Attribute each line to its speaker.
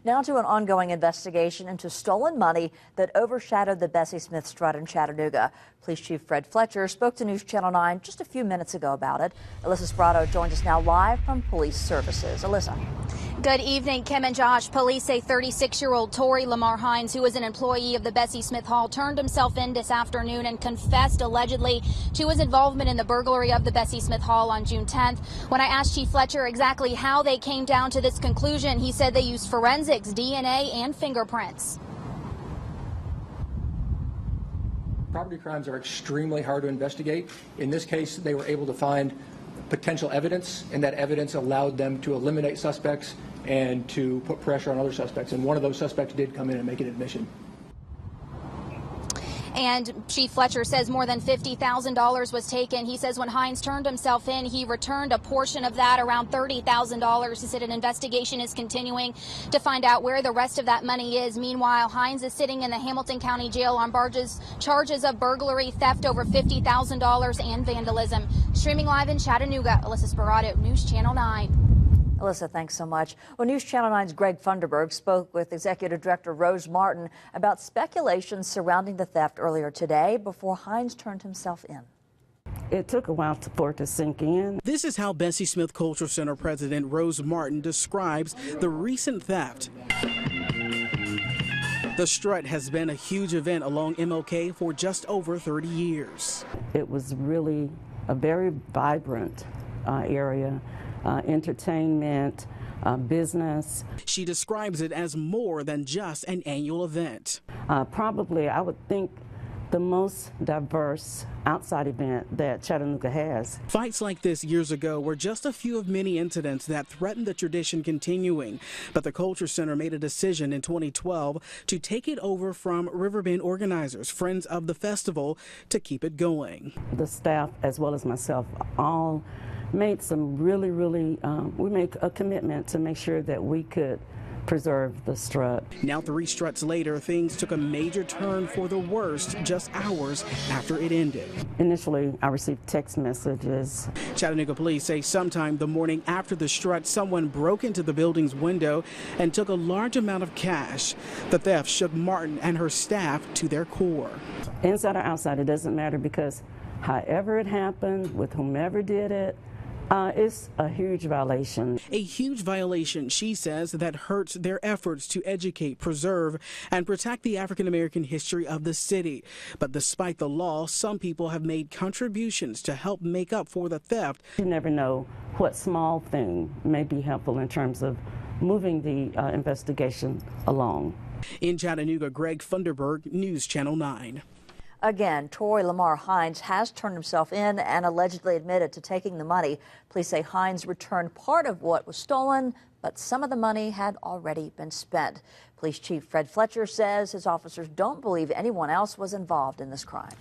Speaker 1: Now to an ongoing investigation into stolen money that overshadowed the Bessie Smith strut in Chattanooga. Police Chief Fred Fletcher spoke to News Channel 9 just a few minutes ago about it. ALYSSA SPIRATO joins us now live from Police Services. ALYSSA.
Speaker 2: Good evening, Kim and Josh. Police say 36-year-old Torrey Lamar Hines, who was an employee of the Bessie Smith Hall, turned himself in this afternoon and confessed allegedly to his involvement in the burglary of the Bessie Smith Hall on June 10th. When I asked Chief Fletcher exactly how they came down to this conclusion, he said they used forensics, DNA, and fingerprints.
Speaker 3: Property crimes are extremely hard to investigate. In this case, they were able to find potential evidence, and that evidence allowed them to eliminate suspects and to put pressure on other suspects. And one of those suspects did come in and make an admission.
Speaker 2: And Chief Fletcher says more than $50,000 was taken. He says when Hines turned himself in, he returned a portion of that, around $30,000. He said an investigation is continuing to find out where the rest of that money is. Meanwhile, Hines is sitting in the Hamilton County Jail on charges of burglary, theft over $50,000, and vandalism. Streaming live in Chattanooga, ALYSSA SPIRATO, News Channel 9.
Speaker 1: ALYSSA, thanks so much. Well, News Channel 9's Greg Funderburg spoke with Executive Director Rose Martin about speculations surrounding the theft earlier today before Hines turned himself in.
Speaker 4: It took a while for it to sink in.
Speaker 5: This is how Bessie Smith Cultural Center President Rose Martin describes the recent theft. The strut has been a huge event along MLK for just over 30 years.
Speaker 4: It was really a very vibrant area. Entertainment, business.
Speaker 5: She describes it as more than just an annual event.
Speaker 4: Probably, I would think, the most diverse outside event that Chattanooga has.
Speaker 5: Fights like this years ago were just a few of many incidents that threatened the tradition continuing. But the Culture Center made a decision in 2012 to take it over from Riverbend organizers, friends of the festival, to keep it going.
Speaker 4: The staff, as well as myself, all made some really, we made a commitment to make sure that we could preserve the strut.
Speaker 5: Now 3 struts later, things took a major turn for the worst just hours after it ended.
Speaker 4: Initially, I received text messages.
Speaker 5: Chattanooga police say sometime the morning after the strut, someone broke into the building's window and took a large amount of cash. The theft shook Martin and her staff to their core.
Speaker 4: Inside or outside, it doesn't matter, because however it happened, with whomever did it, it's a huge violation.
Speaker 5: A huge violation, she says, that hurts their efforts to educate, preserve, and protect the African-American history of the city. But despite the law, some people have made contributions to help make up for the theft.
Speaker 4: You never know what small thing may be helpful in terms of moving the investigation along.
Speaker 5: In Chattanooga, Greg Funderburg, News Channel 9.
Speaker 1: Again, Torrey Lamar Hines has turned himself in and allegedly admitted to taking the money. Police say Hines returned part of what was stolen, but some of the money had already been spent. Police Chief Fred Fletcher says his officers don't believe anyone else was involved in this crime.